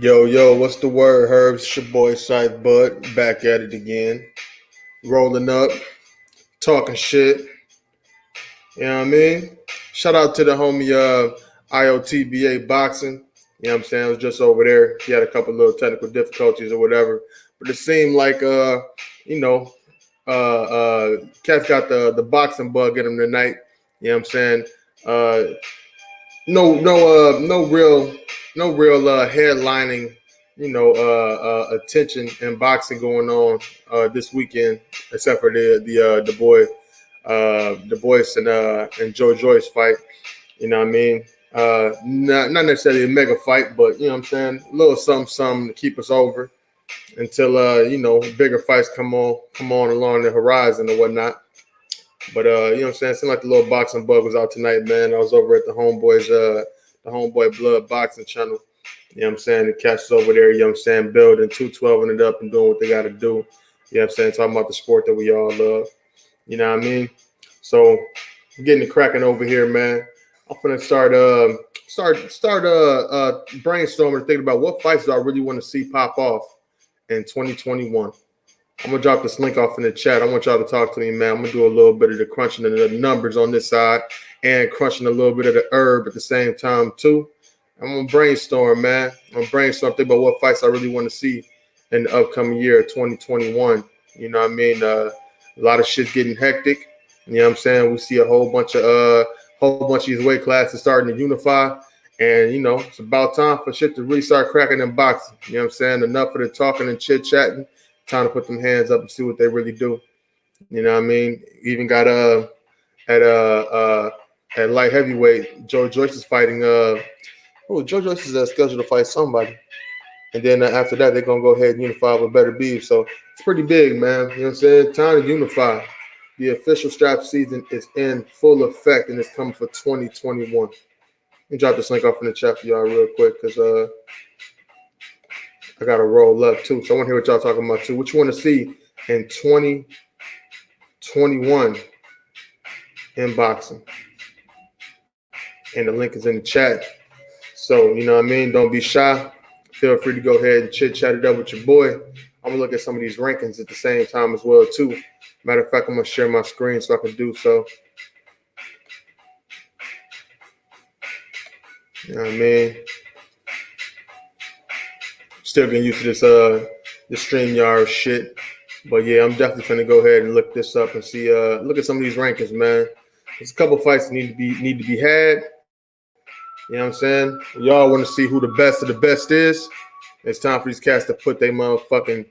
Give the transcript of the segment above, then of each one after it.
Yo, yo, what's the word, Herbs? It's your boy, Scythe Bud, back at it again. Rolling up, talking shit. You know what I mean? Shout out to the homie IOTBA Boxing. You know what I'm saying? I was just over there. He had a couple little technical difficulties or whatever. But it seemed like, you know, Cat's got the boxing bug in him tonight. You know what I'm saying? Uh, no real headlining attention and boxing going on this weekend, except for the boys and Joe Joyce fight. You know what I mean? Not necessarily a mega fight, but you know what I'm saying, a little something to keep us over until bigger fights come on along the horizon or whatnot. But you know what I'm saying? It seemed like the little boxing bug was out tonight, man. I was over at the Homeboy Blood boxing channel. You know what I'm saying? The cats over there, you know what I'm saying, building 212 it up and doing what they gotta do. You know what I'm saying? Talking about the sport that we all love. You know what I mean? So getting it cracking over here, man. I'm gonna start brainstorming, thinking about what fights do I really want to see pop off in 2021. I'm gonna drop this link off in the chat. I want y'all to talk to me, man. I'm gonna do a little bit of the crunching of the numbers on this side and crunching a little bit of the herb at the same time too. I'm gonna brainstorm, man. I'm gonna brainstorm, think about what fights I really want to see in the upcoming year of 2021. You know what I mean? A lot of shit's getting hectic. You know what I'm saying? We see a whole bunch of these weight classes starting to unify. And it's about time for shit to really start cracking in boxing. You know what I'm saying? Enough of the talking and chit chatting. Time to put them hands up and see what they really do. You know what I mean? Even got at at light heavyweight, Joe Joyce is fighting Joe Joyce is scheduled to fight somebody. And then after that they're gonna go ahead and unify with Better Beef. So it's pretty big, man. You know what I'm saying? Time to unify. The official strap season is in full effect and it's coming for 2021. Let me drop this link off in the chat for y'all real quick because I gotta roll up too. So I want to hear what y'all talking about too. What you want to see in 2021 in boxing? And the link is in the chat. So you know what I mean. Don't be shy. Feel free to go ahead and chit chat it up with your boy. I'm gonna look at some of these rankings at the same time as well too. Matter of fact, I'm gonna share my screen so I can do so. You know what I mean? Still getting used to this StreamYard shit. But yeah, I'm definitely gonna go ahead and look this up and see look at some of these rankings, man. There's a couple fights that need to be had. You know what I'm saying? Y'all want to see who the best of the best is. It's time for these cats to put their motherfucking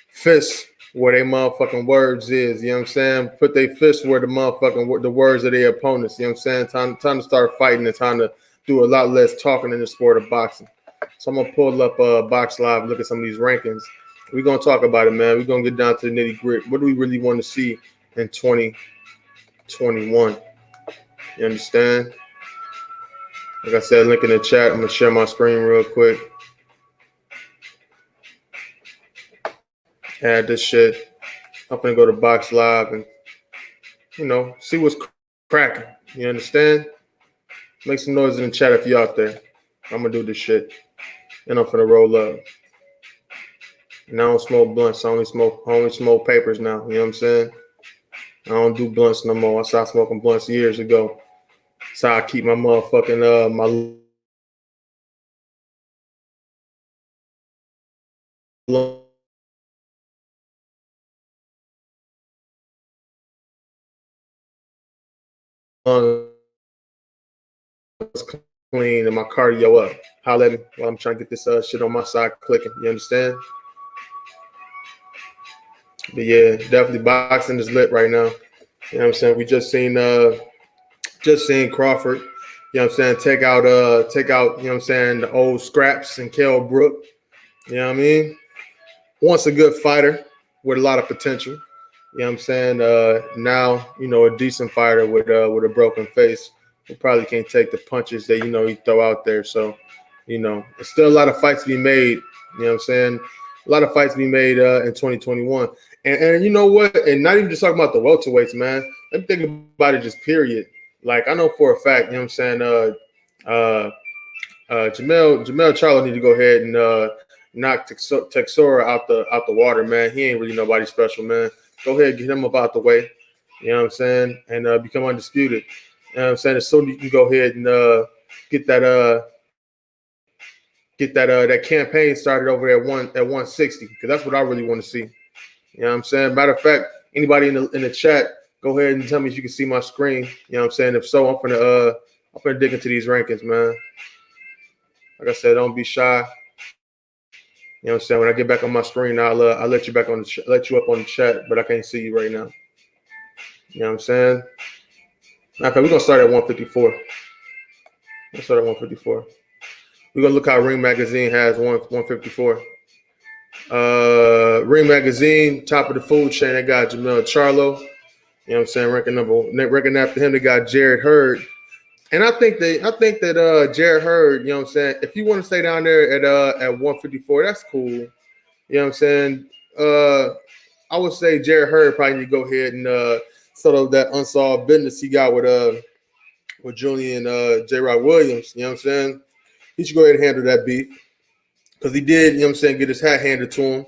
fists where their motherfucking words is. You know what I'm saying? Put their fists where the words of their opponents. You know what I'm saying? Time to start fighting and time to do a lot less talking in the sport of boxing. So I'm gonna pull up Box Live, look at some of these rankings. We're gonna talk about it, man. We're gonna get down to the nitty gritty. What do we really want to see in 2021? You understand? Like I said, link in the chat. I'm gonna share my screen real quick. Add this shit. I'm gonna go to Box Live and see what's cracking. You understand? Make some noise in the chat if you out there. I'm gonna do this shit, and I'm gonna roll up. And I don't smoke blunts. I only smoke papers now. You know what I'm saying? I don't do blunts no more. I stopped smoking blunts years ago. That's how I keep my motherfucking my lungs clean and my cardio up. Holla at me while I'm trying to get this shit on my side clicking. You understand? But yeah, definitely boxing is lit right now. You know what I'm saying? We just seen Crawford, you know what I'm saying, take out, you know what I'm saying, the old scraps and Kell Brook. You know what I mean? Once a good fighter with a lot of potential. You know what I'm saying? Now, a decent fighter with a broken face who probably can't take the punches that you throw out there. So, there's still a lot of fights to be made. You know what I'm saying? A lot of fights to be made in 2021. And you know what? And not even just talking about the welterweights, man. I'm thinking about it just period. Like I know for a fact, you know what I'm saying? Jamel Charlo need to go ahead and knock Texora out the water, man. He ain't really nobody special, man. Go ahead, get him up out the way. You know what I'm saying? And become undisputed. You know what I'm saying? So you can go ahead and get that campaign started over at 160, because that's what I really want to see. You know what I'm saying? Matter of fact, anybody in the chat, go ahead and tell me if you can see my screen. You know what I'm saying? If so, I'm gonna dig into these rankings, man. Like I said, don't be shy. You know what I'm saying? When I get back on my screen, I'll let you back on let you up on the chat, but I can't see you right now. You know what I'm saying? Okay, we're gonna start at 154. Let's start at 154. We're gonna look how Ring Magazine has 154. Ring Magazine, top of the food chain, they got Jamel Charlo. You know what I'm saying? Ranking after him, they got Jarrett Hurd. And I think that Jarrett Hurd, you know what I'm saying, if you want to stay down there at 154, that's cool. You know what I'm saying? I would say Jarrett Hurd probably need to go ahead and sort of that unsolved business he got with Julian J. Rock Williams. You know what I'm saying? He should go ahead and handle that beef, because he did, you know what I'm saying, get his hat handed to him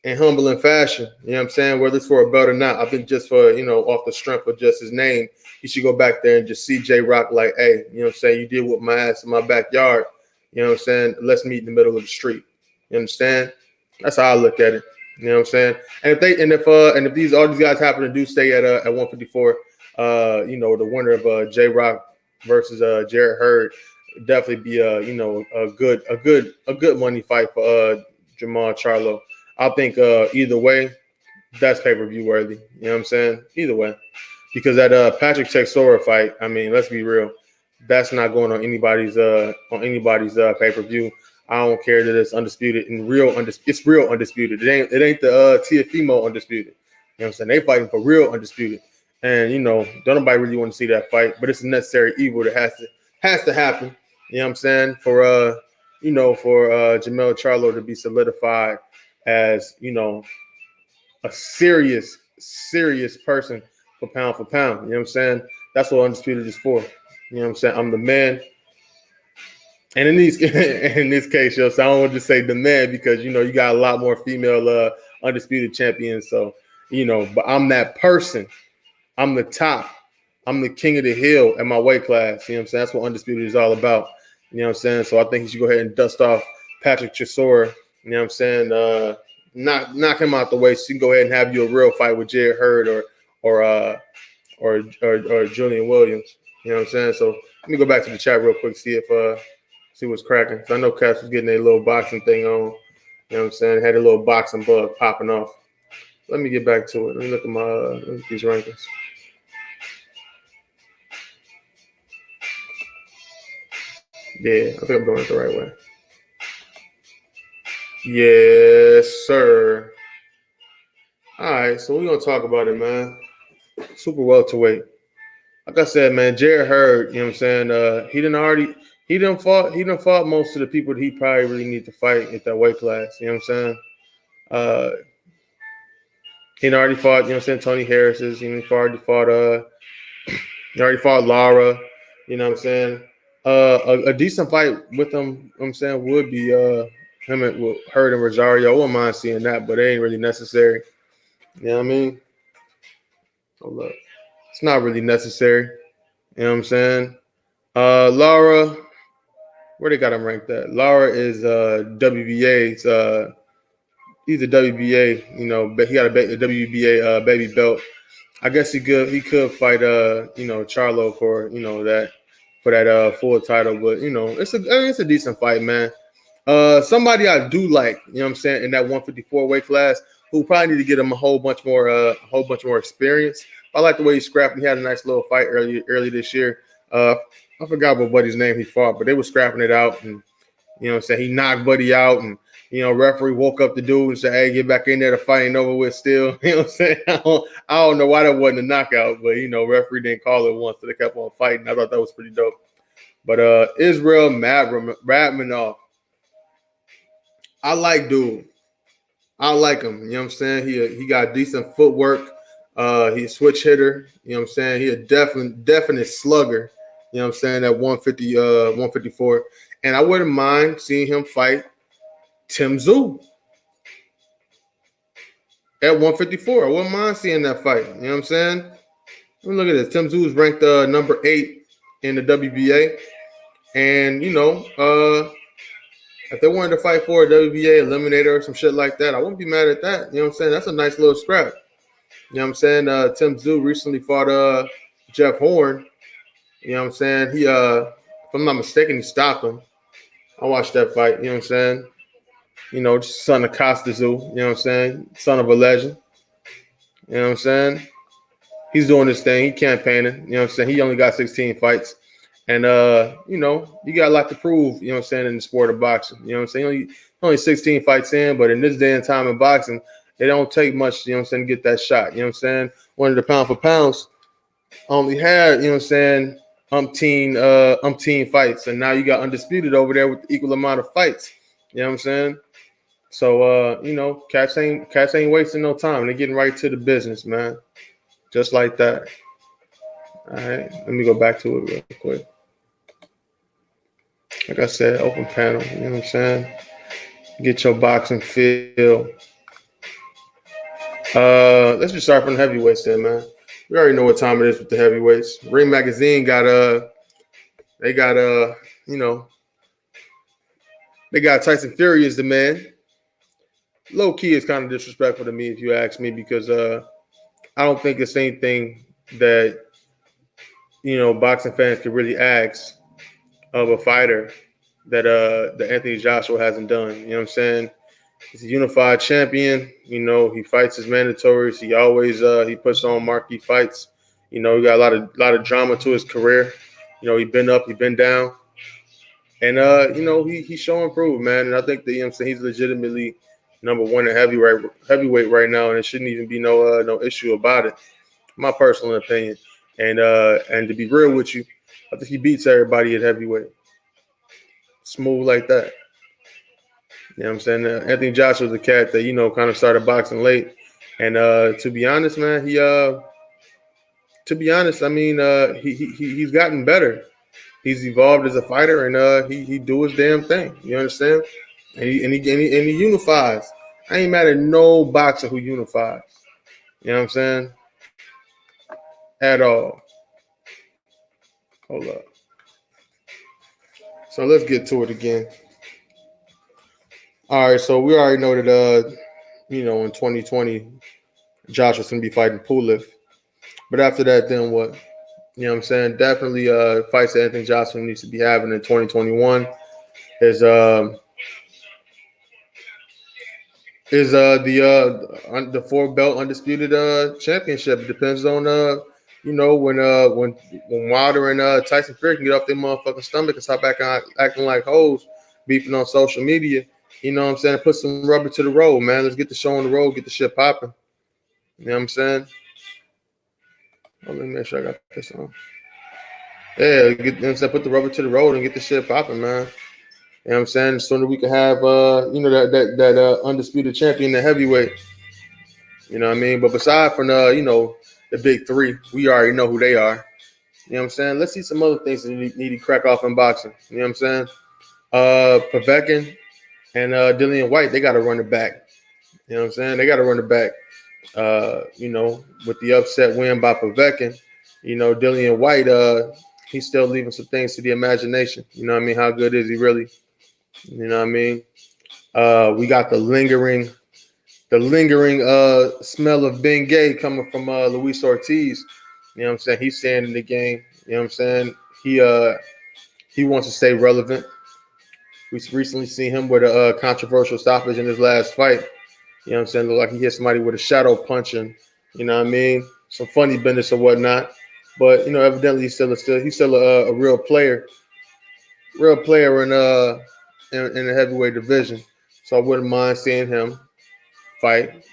in humbling fashion. You know what I'm saying? Whether it's for a belt or not, I think just for, off the strength of just his name, he should go back there and just see J Rock like, hey, you know what I'm saying, you did whip my ass in my backyard. You know what I'm saying? Let's meet in the middle of the street. You understand? That's how I look at it. You know what I'm saying? And if all these guys happen to do stay at 154, the winner of J Rock versus Jarrett Hurd definitely be a good money fight for Jamal Charlo. I think either way, that's pay-per-view worthy. You know what I'm saying? Either way. Because that Patrick Texora fight, I mean, let's be real, that's not going on anybody's pay-per-view. I don't care that it's undisputed and it's real undisputed. It ain't the Tiafimo undisputed. You know what I'm saying? They fighting for real undisputed. And don't nobody really want to see that fight, but it's a necessary evil that has to happen. You know what I'm saying? For Jamel Charlo to be solidified as, a serious person for pound. You know what I'm saying? That's what undisputed is for. You know what I'm saying? I'm the man. And in this case, so I don't want to say the man, because you got a lot more female undisputed champions. So, but I'm that person. I'm the top. I'm the king of the hill at my weight class. You know what I'm saying? That's what undisputed is all about. You know what I'm saying? So I think he should go ahead and dust off Patrick Chisora. You know what I'm saying? Knock him out the way, so you can go ahead and have you a real fight with Jarrett Hurd or Julian Williams. You know what I'm saying? So let me go back to the chat real quick, see what's cracking. I know Cass was getting a little boxing thing on. You know what I'm saying? Had a little boxing bug popping off. Let me get back to it. Let me look at these rankings. Yeah, I think I'm doing it the right way. Yes, sir. All right, so we're gonna talk about it, man. Super welterweight. Like I said, man, Jarrett Hurd, you know what I'm saying? He done fought most of the people that he probably really need to fight at that weight class. You know what I'm saying? He already fought, you know what I'm saying, Tony Harris's. He already fought Lara. You know what I'm saying? A decent fight with him, you know what I'm saying, would be him with Hurd and Rosario. I wouldn't mind seeing that, but it ain't really necessary. You know what I mean? Hold up. It's not really necessary. You know what I'm saying? Lara, where they got him ranked at? Lara is WBA's. He's a WBA, but he got a WBA baby belt. I guess he could fight Charlo for that full title, but it's a decent fight, man. Somebody I do like, you know what I'm saying, in that 154 weight class, who probably need to get him a whole bunch more experience. I like the way he's scrapping. He had a nice little fight early this year. I forgot what Buddy's name he fought, but they were scrapping it out, and you know what I'm saying, he knocked Buddy out, and referee woke up the dude and said, "Hey, get back in there. The fight ain't over with still." You know what I'm saying? I don't know why that wasn't a knockout, but referee didn't call it once, so they kept on fighting. I thought that was pretty dope. But Israel Radmanov, I like dude. I like him. You know what I'm saying? He got decent footwork. He's a switch hitter. You know what I'm saying? He a definite slugger. You know what I'm saying? At 154. And I wouldn't mind seeing him fight Tim Tszyu at 154. I wouldn't mind seeing that fight. You know what I'm saying? Let me look at this. Tim Tszyu is ranked number 8 in the WBA. And, if they wanted to fight for a WBA eliminator or some shit like that, I wouldn't be mad at that. You know what I'm saying? That's a nice little scrap. You know what I'm saying? Tim Tszyu recently fought Jeff Horn. You know what I'm saying? He, if I'm not mistaken, he stopped him. I watched that fight. You know what I'm saying? Son of Costa Tszyu. You know what I'm saying? Son of a legend. You know what I'm saying? He's doing his thing. He campaigning. You know what I'm saying? He only got 16 fights. And, you got a lot to prove, you know what I'm saying, in the sport of boxing. You know what I'm saying? Only 16 fights in, but in this day and time in boxing, it don't take much, you know what I'm saying, to get that shot. You know what I'm saying? One of the pound for pounds only had, you know what I'm saying, umpteen fights. And now you got Undisputed over there with the equal amount of fights. You know what I'm saying? So, cats ain't wasting no time. They're getting right to the business, man. Just like that. All right. Let me go back to it real quick. Like I said, open panel. You know what I'm saying? Get your boxing feel. Let's just start from the heavyweights then, man. We already know what time it is with the heavyweights. Ring Magazine got they got Tyson Fury as the man. Low key is kind of disrespectful to me if you ask me, because I don't think it's anything that boxing fans could really ask of a fighter that Anthony Joshua hasn't done. You know what I'm saying? He's a unified champion. He fights his mandatories. He always he puts on marquee fights. He got a lot of drama to his career. He been up, he been down. And he's showing proof, man. And I think that he's legitimately number 1 in heavyweight right now, and it shouldn't even be no issue about it. My personal opinion. And to be real with you, I think he beats everybody at heavyweight. Smooth like that. You know what I'm saying? Anthony Joshua's a cat that, kind of started boxing late. And to be honest, man, he's gotten better. He's evolved as a fighter, and he do his damn thing. You understand? And he unifies. I ain't mad at no boxer who unifies. You know what I'm saying? At all. Hold up. So let's get to it again. All right, so we already know that in 2020, Joshua's gonna be fighting Pulev. But after that, then what? You know what I'm saying? Definitely fights that Anthony Joshua needs to be having in 2021 is the 4-belt undisputed championship. It depends on when Wilder and Tyson Fury can get off their motherfucking stomach and stop acting like hoes, beefing on social media. You know what I'm saying? Put some rubber to the road, man. Let's get the show on the road, get the shit popping. You know what I'm saying? Let me make sure I got this on. Yeah, put the rubber to the road and get the shit popping, man. You know what I'm saying? The sooner we can have that undisputed champion, the heavyweight. You know what I mean? But aside from the big 3, we already know who they are. You know what I'm saying? Let's see some other things that need to crack off in boxing. You know what I'm saying? Povetkin and Dillian White, they got to run it back. You know what I'm saying? They got to run it back. With the upset win by Povetkin, Dillian White, he's still leaving some things to the imagination. You know what I mean? How good is he really? You know what I mean? We got the lingering smell of Bengay coming from Luis Ortiz. You know what I'm saying? He's staying in the game. You know what I'm saying? He wants to stay relevant. We've recently seen him with a controversial stoppage in his last fight. You know what I'm saying? Look like he hit somebody with a shadow punch, and you know what I mean? Some funny business or whatnot. But evidently he's still a real player. Real player in the heavyweight division. So I wouldn't mind seeing him fight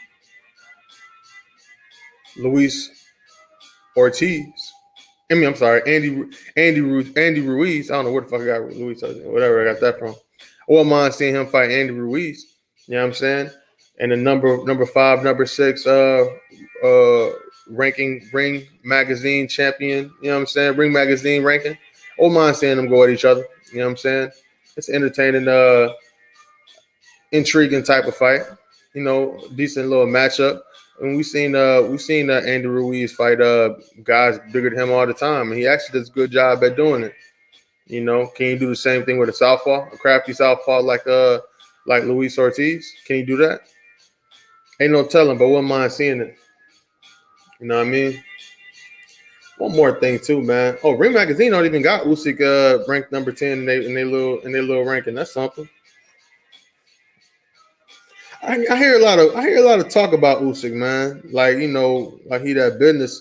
Luis Ortiz. I'm sorry, Andy Ruiz. I don't know where the fuck I got Luis, whatever I got that from. I wouldn't mind seeing him fight Andy Ruiz. You know what I'm saying? And the number 5, number 6 ranking Ring Magazine champion. You know what I'm saying? Ring Magazine ranking. I wouldn't mind seeing them go at each other. You know what I'm saying? it's entertaining, intriguing type of fight. Decent little matchup. And we've seen Andy Ruiz fight guys bigger than him all the time, and he actually does a good job at doing it. Can you do the same thing with a southpaw, a crafty southpaw like Luis Ortiz? Can you do that? Ain't no telling, but wouldn't mind seeing it. You know what I mean? One more thing too, man. Oh, Ring Magazine don't even got Usyk ranked number 10 in their little ranking. That's something. I hear a lot of talk about Usyk, man. Like he that business.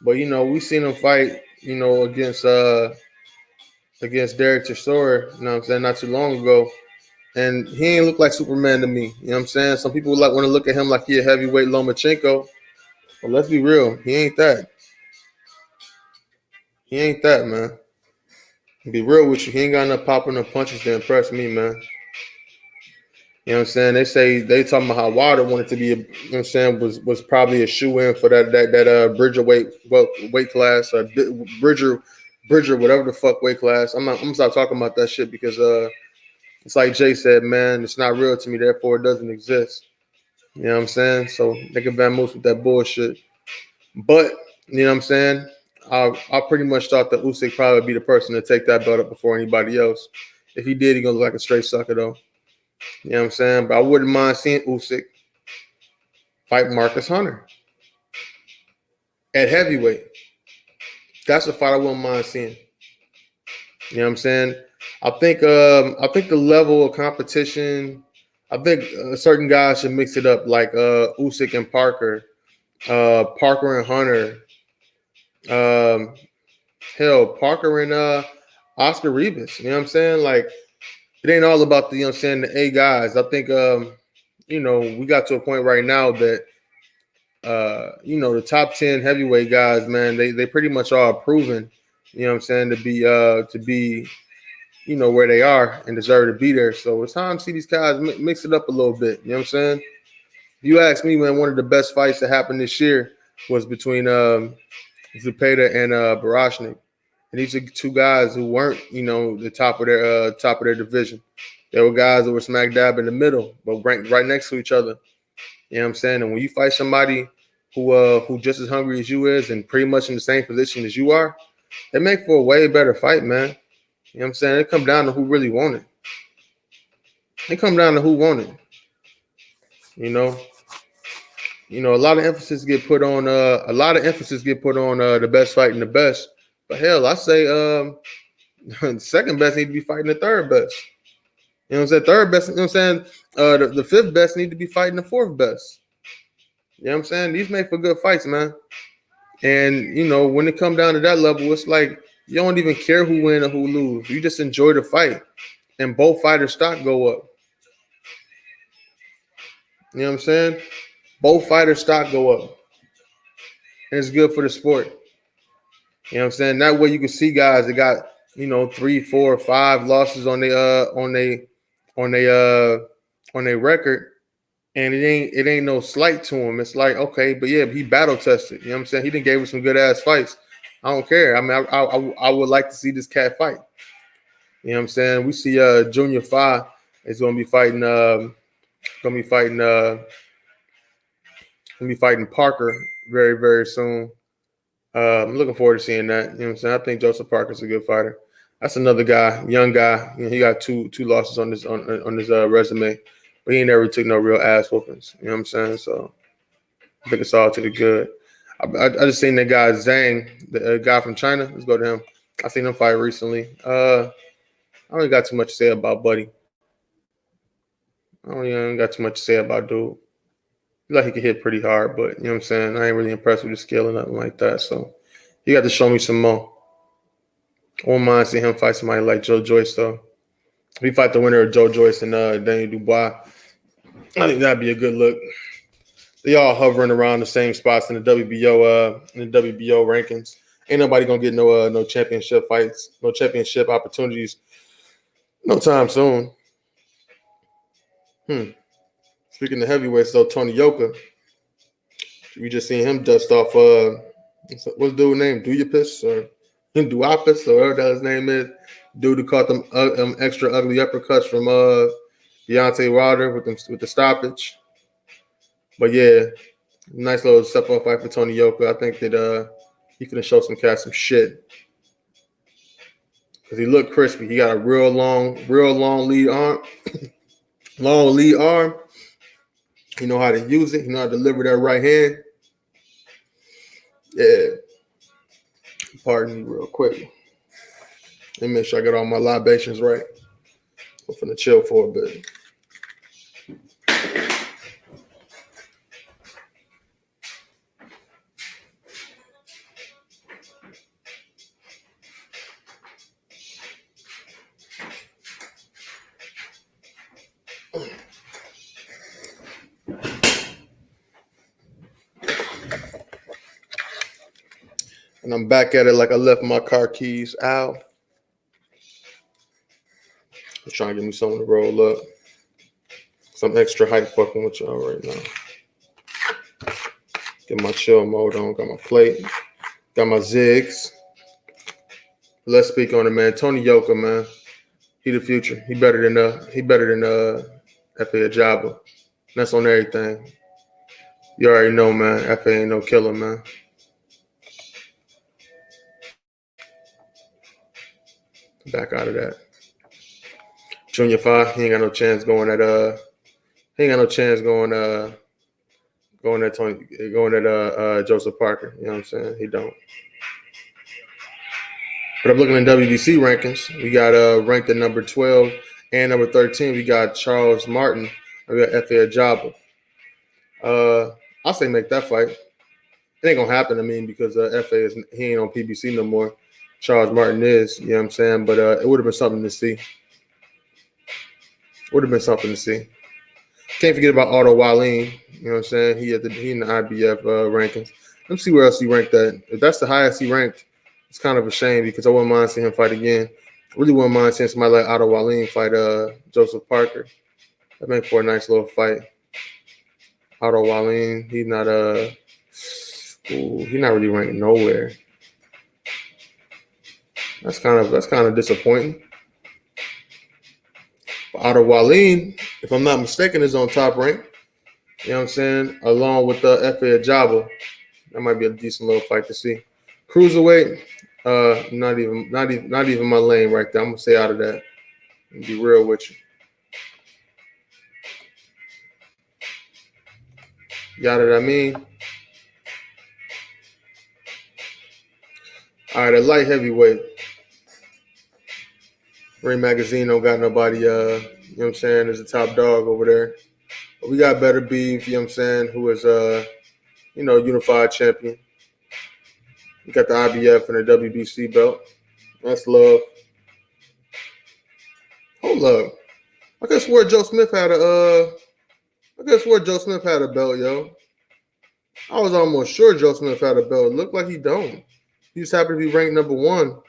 But we seen him fight, against Derek Chisora, you know what I'm saying, not too long ago. And he ain't look like Superman to me. You know what I'm saying? Some people want to look at him like he a heavyweight Lomachenko. But let's be real, he ain't that. He ain't that, man. Be real with you. He ain't got enough popping up punches to impress me, man. You know what I'm saying? They talking about how Wilder wanted to be, you know what I'm saying, was probably a shoe in for that Bridger weight class, Bridger, whatever the fuck weight class. I'm gonna stop talking about that shit because it's like Jay said, man, it's not real to me, therefore it doesn't exist. You know what I'm saying? So they can Van Moose with that bullshit. But you know what I'm saying? I pretty much thought that Usyk probably would be the person to take that belt up before anybody else. If he did, he gonna look like a straight sucker though. You know what I'm saying? But I wouldn't mind seeing Usyk fight Marcus Hunter at heavyweight. That's a fight I wouldn't mind seeing. You know what I'm saying? I think the level of competition. I think certain guys should mix it up, like Usyk and Parker, Parker and Hunter. Hell, Parker and Oscar Rivas. You know what I'm saying? Like, it ain't all about the, you know what I'm saying, the A guys. I think, we got to a point right now that, the top 10 heavyweight guys, man, they pretty much are proven, you know what I'm saying, to be, where they are and deserve to be there. So it's time to see these guys mix it up a little bit. You know what I'm saying? If you ask me, man, one of the best fights that happened this year was between Zepeda and Barashnik. And these are two guys who weren't, the top of their division. They were guys that were smack dab in the middle, but ranked right next to each other. You know what I'm saying? And when you fight somebody who just as hungry as you is and pretty much in the same position as you are, they make for a way better fight, man. You know what I'm saying? It comes down to who really won it. It comes down to who won it. A lot of emphasis get put on the best fighting the best. But hell, I say the second best need to be fighting the third best. You know what I'm saying? Third best, you know what I'm saying? The fifth best need to be fighting the fourth best. You know what I'm saying? These make for good fights, man. And, when it comes down to that level, it's like you don't even care who win or who lose. You just enjoy the fight. And both fighters' stock go up. You know what I'm saying? Both fighters' stock go up. And it's good for the sport. You know what I'm saying? That way you can see guys that got, 3, 4, 5 losses on their record. And it ain't no slight to him. It's like, okay, but yeah, he battle tested. You know what I'm saying? He done gave us some good ass fights. I don't care. I mean, I would like to see this cat fight. You know what I'm saying? We see Junior Fa is gonna be fighting Parker very, very soon. I'm looking forward to seeing that. You know what I'm saying? I think Joseph Parker's a good fighter. That's another guy, young guy. He got two losses on his resume. But he ain't never took no real ass whoopings. You know what I'm saying? So I think it's all to the good. I just seen that guy Zhang, the guy from China. Let's go to him. I seen him fight recently. I don't got too much to say about Buddy. I don't even got too much to say about dude. Like he can hit pretty hard, but you know what I'm saying? I ain't really impressed with his skill or nothing like that. So he got to show me some more. I won't mind seeing him fight somebody like Joe Joyce, though. If he fight the winner of Joe Joyce and Daniel Dubois, I think that'd be a good look. They all hovering around the same spots in the WBO rankings. Ain't nobody gonna get no championship fights, no championship opportunities, no time soon. Speaking of heavyweights, though, Tony Yoka, we just seen him dust off. What's the dude's name? Duapis or whatever his name is. Dude who caught them extra ugly uppercuts from Deontay Wilder with the stoppage. But yeah, nice little step up fight for Tony Yoka. I think that he finna show some cats some shit because he looked crispy. He got a real long lead arm, long lead arm. He know how to use it. He know how to deliver that right hand. Yeah. Pardon me real quick. Let me make sure I get all my libations right. I'm finna chill for a bit. And I'm back at it like I left my car keys out. I'm trying to get me something to roll up. Some extra hype fucking with y'all right now. Get my chill mode on. Got my plate. Got my zigs. Let's speak on it, man. Tony Yoka, man. He the future. He better than Efe Ajagba. That's on everything. You already know, man. Efe ain't no killer, man. Back out of that. Junior 5, he ain't got no chance going at Joseph Parker. You know what I'm saying? He don't. But I'm looking at WBC rankings. We got ranked at number 12 and number 13. We got Charles Martin. And we got Efe Ajagba. I say make that fight. It ain't gonna happen. I mean, because Efe he ain't on PBC no more. Charles Martin is. You know what I'm saying? But it would have been something to see. Would have been something to see. Can't forget about Otto Wallin. You know what I'm saying? He in the IBF rankings. Let me see where else he ranked at. If that's the highest he ranked, it's kind of a shame because I wouldn't mind seeing him fight again. I really wouldn't mind seeing somebody like Otto Wallin fight Joseph Parker. That made for a nice little fight. Otto Wallin, he's not really ranked nowhere. That's kind of disappointing. But Otto Wallin, if I'm not mistaken, is on top rank. You know what I'm saying? Along with Efe Ajagba. That might be a decent little fight to see. Cruiserweight, not even my lane right there. I'm gonna stay out of that and be real with you. You got what I mean? All right, a light heavyweight. Ring Magazine don't got nobody, you know what I'm saying, is a top dog over there. But we got Better Beef, you know what I'm saying, who is, unified champion. We got the IBF and the WBC belt. That's love. Hold up. I could swear Joe Smith had a belt, yo. I was almost sure Joe Smith had a belt. It looked like he don't. He just happened to be ranked number one.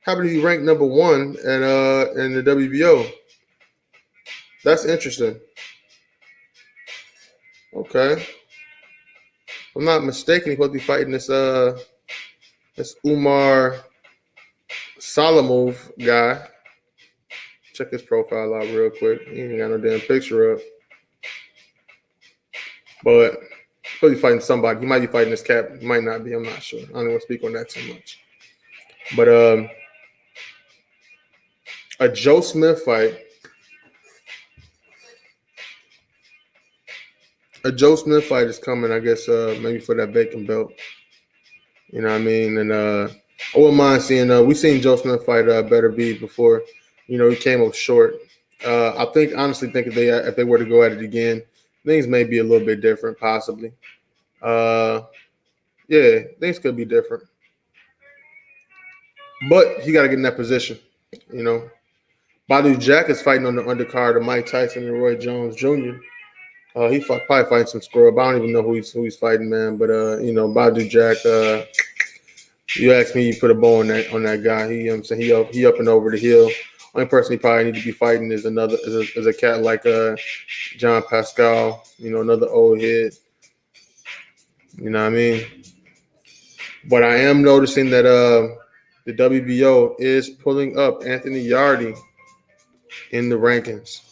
In the WBO. That's interesting. Okay. If I'm not mistaken, he's supposed to be fighting this Umar Salamov guy. Check his profile out real quick. He ain't got no damn picture up. But he's probably fighting somebody. He might be fighting this cat. He might not be. I'm not sure. I don't want to speak on that too much. But a Joe Smith fight. A Joe Smith fight is coming, I guess, maybe for that vacant belt. You know what I mean? And I wouldn't mind seeing, we seen Joe Smith fight Better Beef before. You know, he came up short. I honestly think if they were to go at it again, things may be a little bit different, possibly. Yeah, things could be different. But he got to get in that position, you know. Badou Jack is fighting on the undercard of Mike Tyson and Roy Jones Jr. He probably fighting some scrub. I don't even know who he's fighting, man. But Badou Jack. You ask me, you put a bow on that guy. He, you know what I'm saying, he up and over the hill. Only person he probably need to be fighting is a cat like John Pascal. You know, another old head. You know what I mean? But I am noticing that the WBO is pulling up Anthony Yarde in the rankings,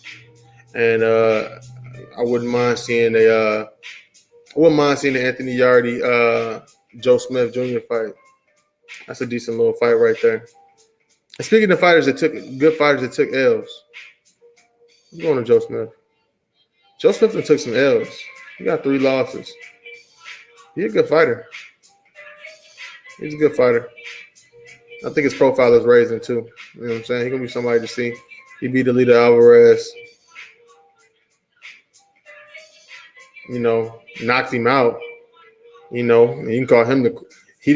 and I wouldn't mind seeing the Anthony Yarde Joe Smith Jr. fight. That's a decent little fight right there. And speaking of fighters that took L's, I'm going to Joe Smith. Joe Smith took some L's. He got 3 losses. He's a good fighter. He's a good fighter. I think his profile is raising too. You know what I'm saying? He's gonna be somebody to see. He beat Alida Alvarez. Knocked him out. You can call him the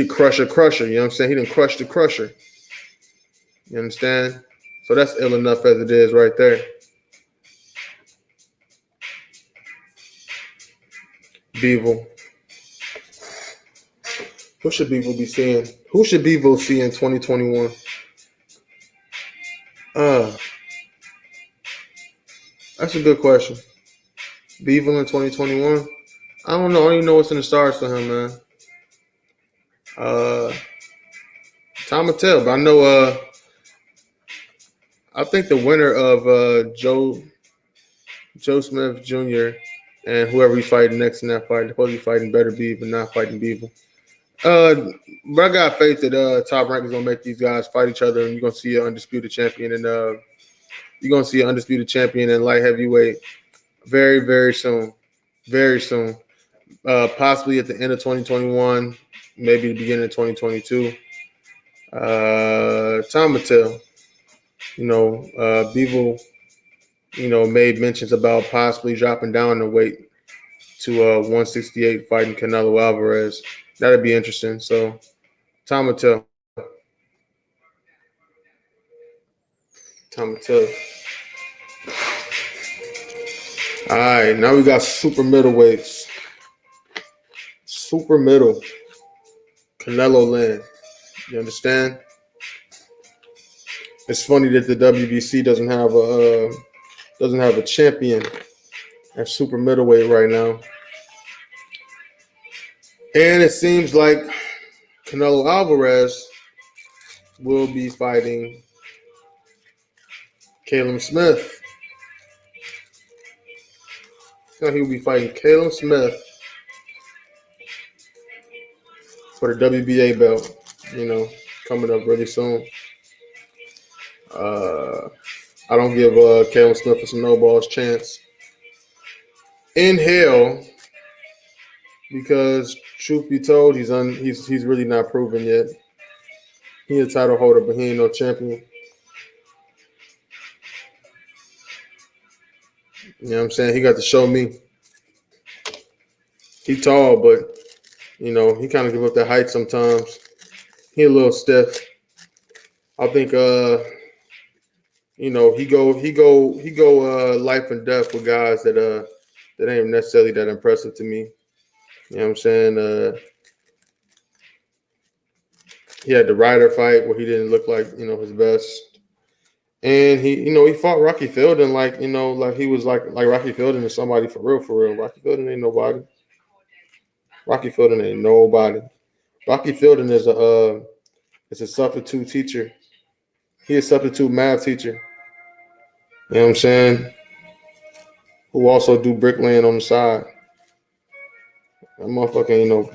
crusher. You know what I'm saying? He didn't crush the crusher. You understand? So that's ill enough as it is right there. Bivol. Who should Bivol be seeing? Who should Bivol see in 2021? That's a good question. Bivol in 2021? I don't know. I don't even know what's in the stars for him, man. Time will tell, but I know I think the winner of Joe Smith Jr. and whoever he's fighting next in that fight, they're supposed to be fighting better Bivol, not fighting Bivol. But I got faith that Top Rank is gonna make these guys fight each other, and you're gonna see an undisputed champion, and you're gonna see an undisputed champion in light heavyweight very, very soon, very soon. Possibly at the end of 2021, maybe the beginning of 2022. Time will tell. Bivol, made mentions about possibly dropping down the weight to 168, fighting Canelo Alvarez. That'd be interesting. So, time will tell. Time will tell. All right, now we got super middleweights. Super middle. Canelo land. You understand? It's funny that the WBC doesn't have a champion at super middleweight right now. And it seems like Canelo Alvarez will be fighting Callum Smith. So he'll be fighting Callum Smith for the WBA belt, coming up really soon. I don't give Callum Smith a snowball's chance in hell, because truth be told, he's really not proven yet. He's a title holder, but he ain't no champion. You know what I'm saying? He got to show me. He tall, but he kind of give up that height sometimes. He a little stiff. I think he go life and death with guys that ain't necessarily that impressive to me. You know what I'm saying? He had the Ryder fight where he didn't look like, his best. And he fought Rocky Fielding like he was like Rocky Fielding is somebody for real. Rocky Fielding ain't nobody. Rocky Fielding ain't nobody. Rocky Fielding is a substitute teacher. He a substitute math teacher. You know what I'm saying? Who also do bricklaying on the side. That motherfucker ain't no.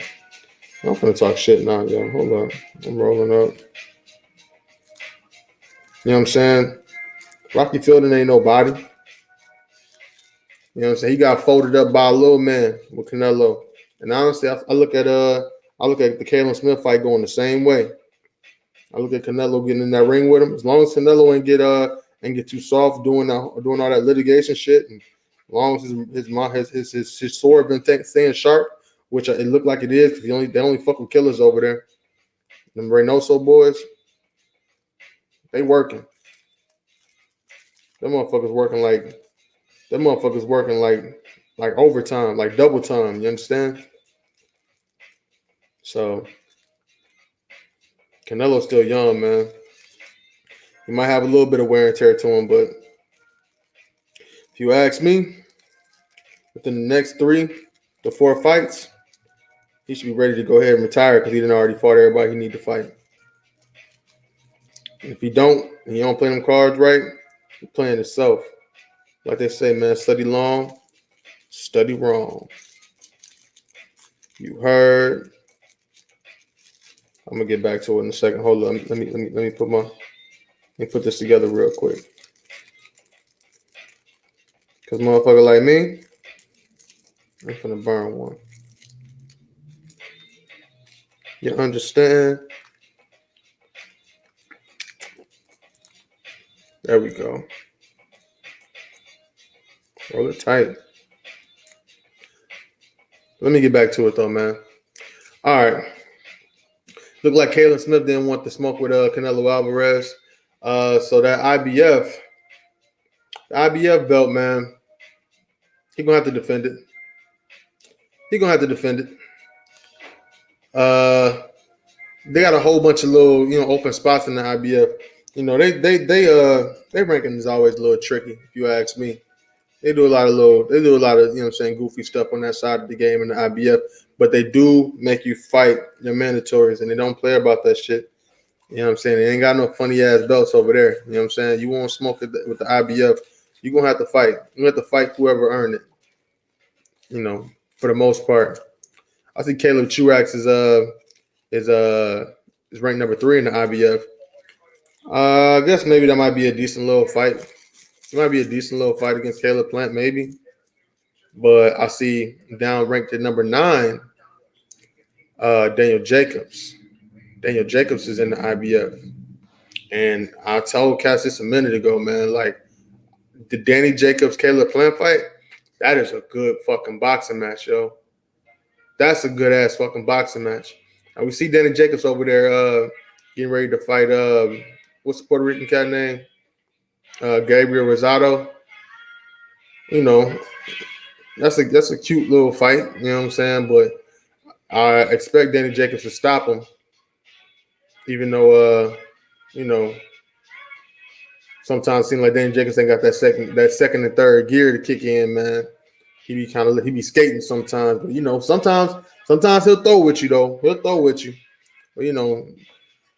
I'm finna talk shit now, yo. Hold on. I'm rolling up. You know what I'm saying? Rocky Fielding ain't nobody. You know what I'm saying? He got folded up by a little man with Canelo. And honestly, I look at the Callum Smith fight going the same way. I look at Canelo getting in that ring with him. As long as Canelo ain't get too soft doing all that litigation shit, and as long as his sword been staying sharp, which it looked like it is, because they only fuck with killers over there. Them Reynoso boys, they working. Them motherfuckers working like overtime, like double time. You understand? So Canelo's still young, man. He might have a little bit of wear and tear to him, but if you ask me, within the next 3 to 4 fights, he should be ready to go ahead and retire, because he didn't already fought everybody he need to fight. If you don't, and you don't play them cards right, you're playing itself. Like they say, man, study long, study wrong. You heard. I'm gonna get back to it in a second. Hold on. Let me put this together real quick. Cause motherfucker like me, I'm finna burn one. You understand? There we go. Roll it tight. Let me get back to it though, man. All right. Look like Caleb Smith didn't want to smoke with Canelo Alvarez. So that IBF belt, man, he gonna have to defend it. They got a whole bunch of little, open spots in the IBF. Their ranking is always a little tricky, if you ask me. They do a lot of, goofy stuff on that side of the game in the IBF, but they do make you fight your mandatories, and they don't play about that shit. You know what I'm saying? They ain't got no funny ass belts over there. You know what I'm saying? You won't smoke it with the IBF. You're gonna have to fight. You have to fight whoever earned it. For the most part. I see Caleb Truax is ranked number 3 in the IBF. I guess maybe that might be a decent little fight. It might be a decent little fight against Caleb Plant, maybe. But I see down ranked at number 9, Daniel Jacobs. Daniel Jacobs is in the IBF. And I told Cass this a minute ago, man, like the Danny Jacobs Caleb Plant fight, that is a good fucking boxing match, yo. That's a good ass fucking boxing match. And we see Danny Jacobs over there getting ready to fight what's the Puerto Rican cat name? Gabriel Rosado. That's a cute little fight, you know what I'm saying? But I expect Danny Jacobs to stop him. Even though sometimes it seems like Danny Jacobs ain't got that second and third gear to kick in, man. He be skating sometimes, but sometimes he'll throw with you though. He'll throw with you. But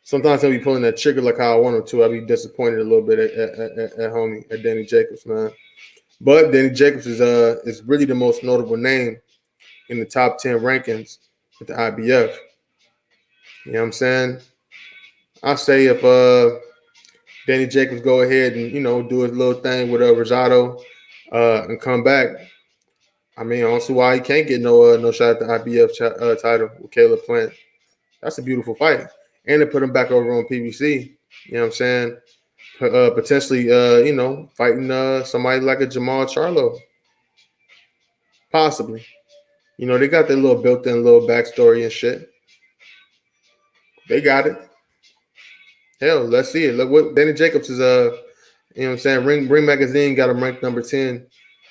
sometimes he'll be pulling that trigger like how I want him to. I'll be disappointed a little bit at Danny Jacobs, man. But Danny Jacobs is really the most notable name in the top 10 rankings with the IBF. You know what I'm saying? I say if Danny Jacobs go ahead and do his little thing with Rosado and come back, I mean, I don't see why he can't get no shot at the IBF title with Caleb Plant. That's a beautiful fight, and to put him back over on PBC. You know what I'm saying? Potentially, fighting somebody like a Jamal Charlo. Possibly. They got their little built-in little backstory and shit. They got it. Hell, let's see it. Look what Danny Jacobs is. Ring Magazine got him ranked number 10.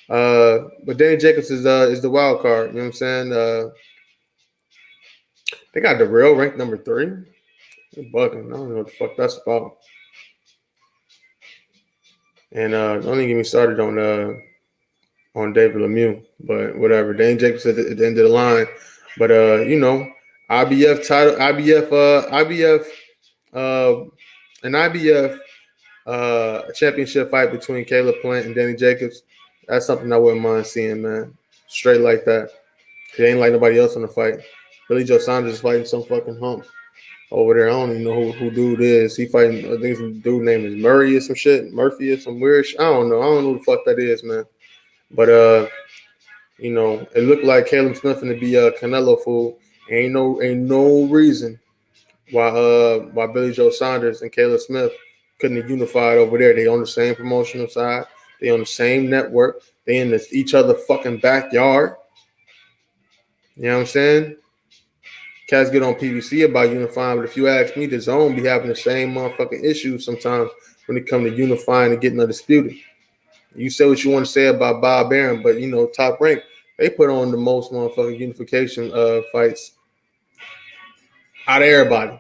But Danny Jacobs is the wild card. You know what I'm saying? They got Darrell ranked number 3. They're bugging. I don't know what the fuck that's about. And don't even get me started on David Lemieux, but whatever. Danny Jacobs at the end of the line. But IBF title, an IBF championship fight between Caleb Plant and Danny Jacobs. That's something I wouldn't mind seeing, man. Straight like that. It ain't like nobody else in the fight. Billy Joe Saunders is fighting some fucking hump over there. I don't even know who dude is. He fighting, I think his dude name is Murray or some shit. Murphy or some weird shit. I don't know who the fuck that is, man. But it looked like Caleb Smith gonna be a Canelo fool. Ain't no reason why Billy Joe Saunders and Caleb Smith couldn't have unified over there. They on the same promotional side. They on the same network. They in each other fucking backyard. You know what I'm saying? Cats get on PBC about unifying, but if you ask me, the zone be having the same motherfucking issues sometimes when it comes to unifying and getting undisputed. You say what you want to say about Bob Arum, but Top Rank, they put on the most motherfucking unification fights out of everybody.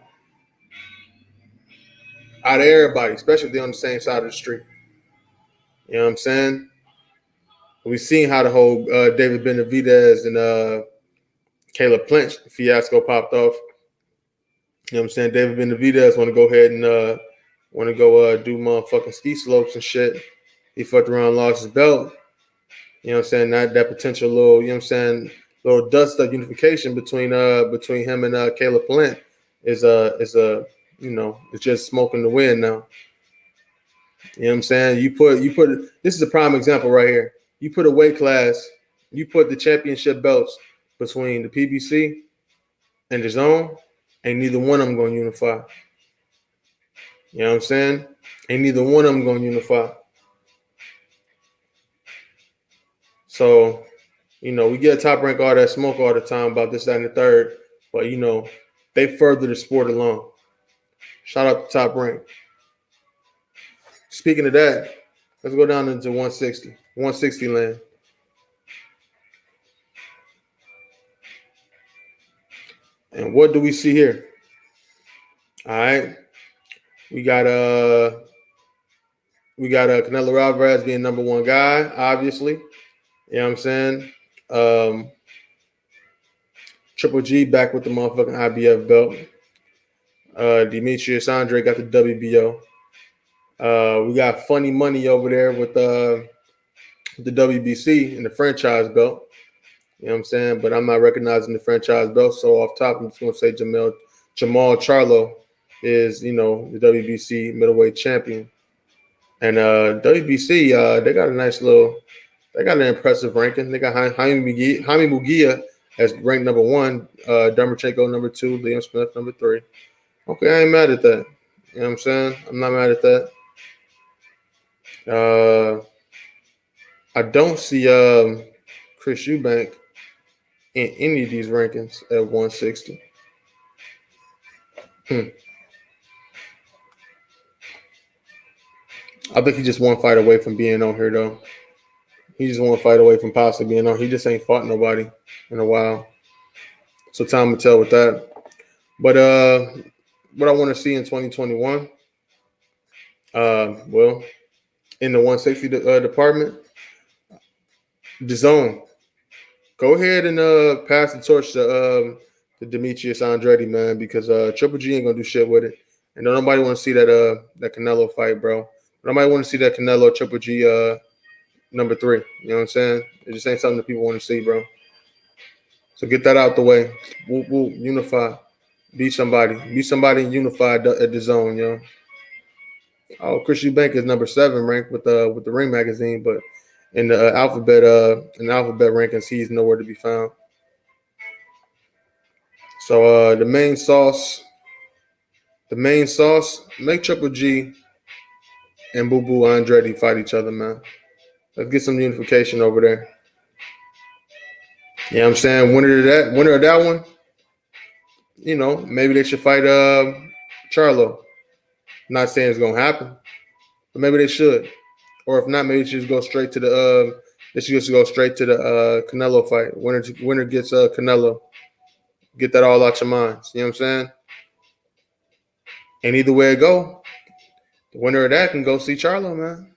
Especially if they're on the same side of the street. You know what I'm saying? We've seen how the whole David Benavidez and Caleb Plant fiasco popped off. You know what I'm saying? David Benavidez want to go ahead and want to go do motherfucking ski slopes and shit. He fucked around, lost his belt. You know what I'm saying? That potential little, you know what I'm saying, little dust up unification between him and Caleb Plant is it's just smoking the wind now. You know what I'm saying? You put this is a prime example right here. You put a weight class, you put the championship belts between the PBC and the zone, ain't neither one of them gonna unify. You know what I'm saying? Ain't neither one of them gonna unify. So, we get Top Rank all that smoke all the time about this, that, and the third, but they further the sport along. Shout out to Top Rank. Speaking of that, let's go down into 160. 160 land. And what do we see here? All right. We got Canelo Alvarez being number one guy, obviously. You know what I'm saying? Triple G back with the motherfucking IBF belt. Demetrius Andre got the WBO. We got Funny Money over there with the WBC and the franchise belt. You know what I'm saying? But I'm not recognizing the franchise belt. So off top, I'm just going to say Jamal Charlo is, the WBC middleweight champion. And WBC, they got an impressive ranking. They got Jaime Mugia as ranked number 1, Dermachenko number 2, Liam Smith number 3. Okay, I ain't mad at that. You know what I'm saying? I'm not mad at that. I don't see Chris Eubank in any of these rankings at 160. I think he just one fight away from being on here, though. He just one fight away from possibly being on. He just ain't fought nobody in a while. So time will tell with that. But what I want to see in 2021, well, in the 160 department, the zone. Go ahead and pass the torch to Demetrius Andrade, man, because Triple G ain't gonna do shit with it, and nobody want to see that Canelo fight, bro. Nobody want to see that Canelo Triple G number 3. You know what I'm saying? It just ain't something that people want to see, bro. So get that out the way. Whoop whoop, unify, be somebody, and unify at the zone, yo. Oh, Chris Eubank is number 7 ranked with the Ring magazine, but in the alphabet rankings, he's nowhere to be found. So the main sauce, make Triple G and Boo Boo Andrade fight each other, man. Let's get some unification over there. You know what I'm saying? Winner of that one, maybe they should fight Charlo. I'm not saying it's gonna happen, but maybe they should. Or if not, maybe they should just go straight to the Canelo fight. Winner gets Canelo. Get that all out your minds. You know what I'm saying? And either way it go, the winner of that can go see Charlo, man.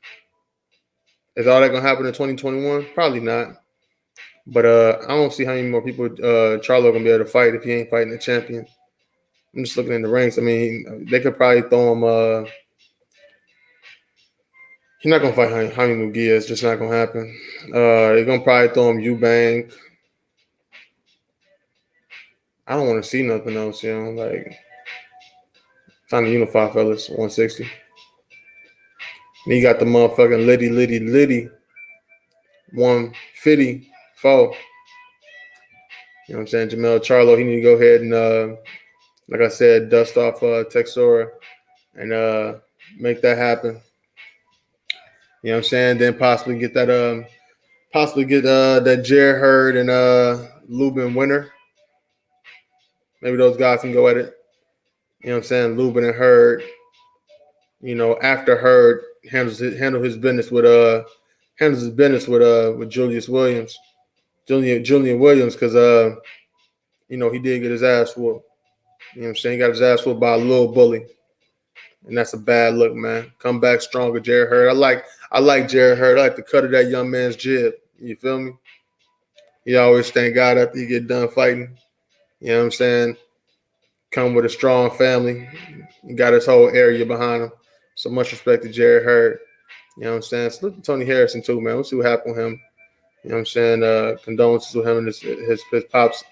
Is all that gonna happen in 2021? Probably not. But I don't see how many more people Charlo gonna be able to fight if he ain't fighting the champion. I'm just looking in the ranks. I mean, they could probably throw him. He's not gonna fight Jaime Mugia. It's just not gonna happen. They're gonna probably throw him Eubank. I don't want to see nothing else, like time to unify, fellas. 160. Then you got the motherfucking Liddy 154. You know what I'm saying? Jamel Charlo, he need to go ahead and like I said, dust off Texora and make that happen. You know what I'm saying? Then possibly get that that Jared Hurd and Lubin winner. Maybe those guys can go at it. You know what I'm saying? Lubin and Hurd. After Hurd handles his business with Julius Williams. Julian Williams, because he did get his ass whooped. You know what I'm saying? He got his ass whooped by a little bully. And that's a bad look, man. Come back stronger, Jared Hurd. I like Jared Hurd. I like the cut of that young man's jib. You feel me? He always thank God after you get done fighting. You know what I'm saying? Come with a strong family. He got his whole area behind him. So much respect to Jared Hurd. You know what I'm saying? So look at Tony Harrison too, man. We'll see what happened with him. You know what I'm saying? Condolences with him and his pops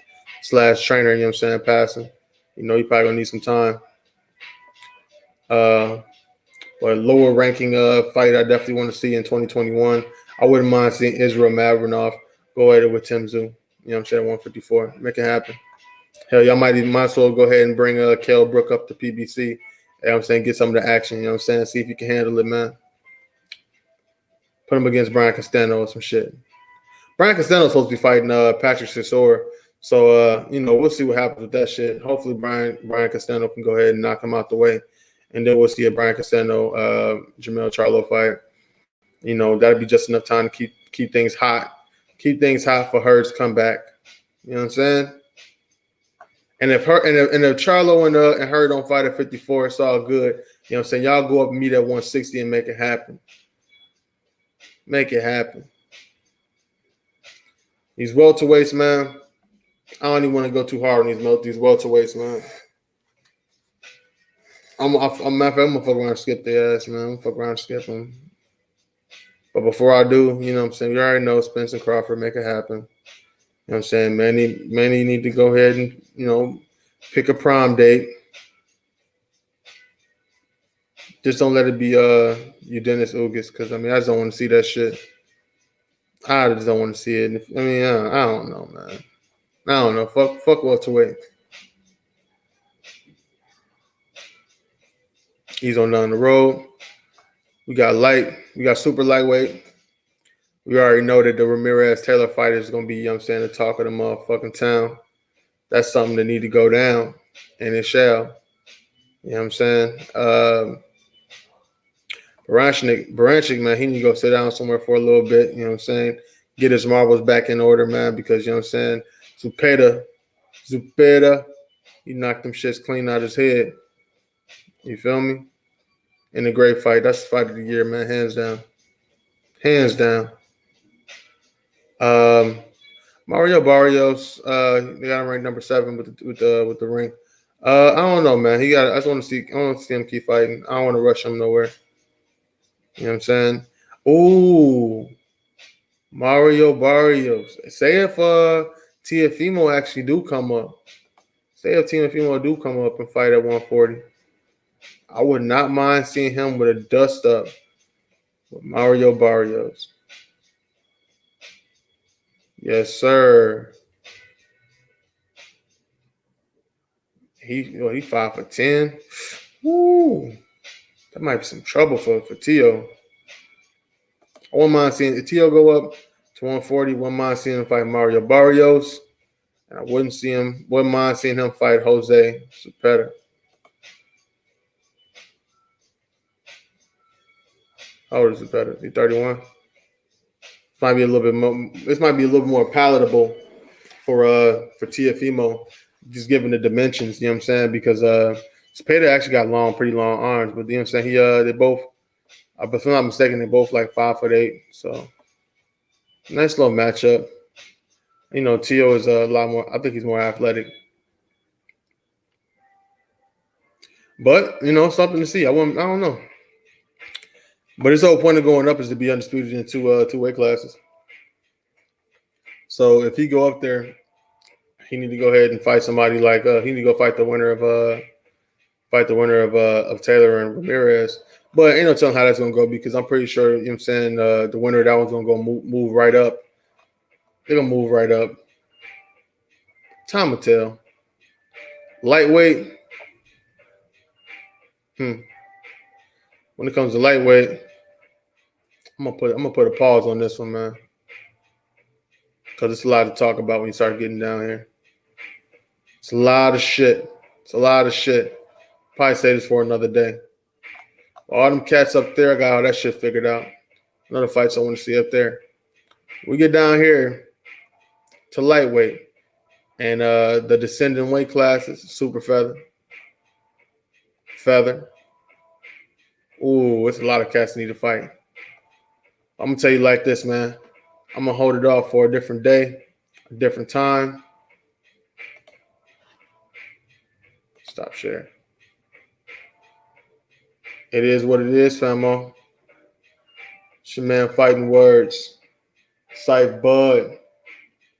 / trainer, you know what I'm saying, passing. You know, he probably gonna need some time. But lower ranking fight I definitely want to see in 2021. I wouldn't mind seeing Israel Mavronov go at it with Tim Tszyu. You know what I'm saying? 154. Make it happen. Hell, y'all might as well go ahead and bring Kell Brook up to PBC. You know what I'm saying? Get some of the action. You know what I'm saying? See if you can handle it, man. Put him against Brian Castano or some shit. Brian Castano's supposed to be fighting Patrick Chisora. So, you know, we'll see what happens with that shit. Hopefully Brian Castano can go ahead and knock him out the way. And then we'll see a Brian Castano, Jermell Charlo fight. You know, that'd be just enough time to keep things hot. Keep things hot for Hurd's comeback. You know what I'm saying? And if Charlo and Hurd don't fight at 54, it's all good. You know what I'm saying? Y'all go up and meet at 160 and make it happen. Make it happen. These welterweights, man. I don't even want to go too hard on these welterweights, man. I'm gonna fuck around and skip their ass, man. I'm gonna fuck around and skip them. But before I do, you know what I'm saying? You already know Spence and Crawford, make it happen. You know what I'm saying? Manny need to go ahead and, you know, pick a prom date. Just don't let it be Dennis Ugas, because I mean I just don't want to see that shit. I just don't want to see it. I mean, I don't know, man. I don't know. Fuck welterweight. He's on down the road. We got super lightweight. We already know that the Ramirez Taylor fight is gonna be, you know what I'm saying, the talk of the motherfucking town. That's something that need to go down, and it shall. You know what I'm saying? Baranchik, man, he need to go sit down somewhere for a little bit, you know what I'm saying? Get his marbles back in order, man, because, you know what I'm saying, Zepeda, he knocked them shits clean out his head. You feel me? In a great fight. That's the fight of the year, man, hands down. Hands down. Mario Barrios, they got him ranked number 7 with the ring. I don't know, man. I just want to see him keep fighting. I don't want to rush him nowhere. You know what I'm saying? Ooh, Mario Barrios. Say if Teofimo actually do come up. Say if Teofimo do come up and fight at 140. I would not mind seeing him with a dust up with Mario Barrios. Yes, sir. He 5'10". Woo. That might be some trouble for Tio. I wouldn't mind seeing Tio go up to 140. Wouldn't mind seeing him fight Mario Barrios. And I wouldn't mind seeing him fight Jose Zepeda. How old is Zepeda? He's 31. This might be a little bit more palatable for Teofimo, just given the dimensions, you know what I'm saying? Because Zepeda actually got pretty long arms, but you know what I'm saying? They both, if I'm not mistaken, they're both like 5'8". So nice little matchup. You know, Tio is a lot more. I think he's more athletic. But you know, something to see. I don't know. But his whole point of going up is to be undisputed in two weight classes. So if he go up there, he need to go ahead and fight somebody like he need to go fight the winner of Taylor and Ramirez. But ain't no telling how that's gonna go, because I'm pretty sure, you know what I'm saying, the winner of that one's gonna go move right up. They're gonna move right up. Time will tell. Lightweight. When it comes to lightweight, I'm gonna put a pause on this one, man, because it's a lot to talk about when you start getting down here. It's a lot of shit. Probably say this for another day. All them cats up there, I got all that shit figured out. Another fights I want to see up there. We get down here to lightweight, and the descending weight classes, super feather. Ooh, it's a lot of cats that need to fight. I'm gonna tell you like this, man. I'm gonna hold it off for a different day, a different time. Stop share. It is what it is, famo. It's your man Fighting Words. Sight Bud.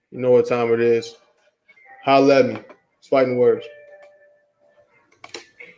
You know what time it is. Holla at me. It's Fighting Words.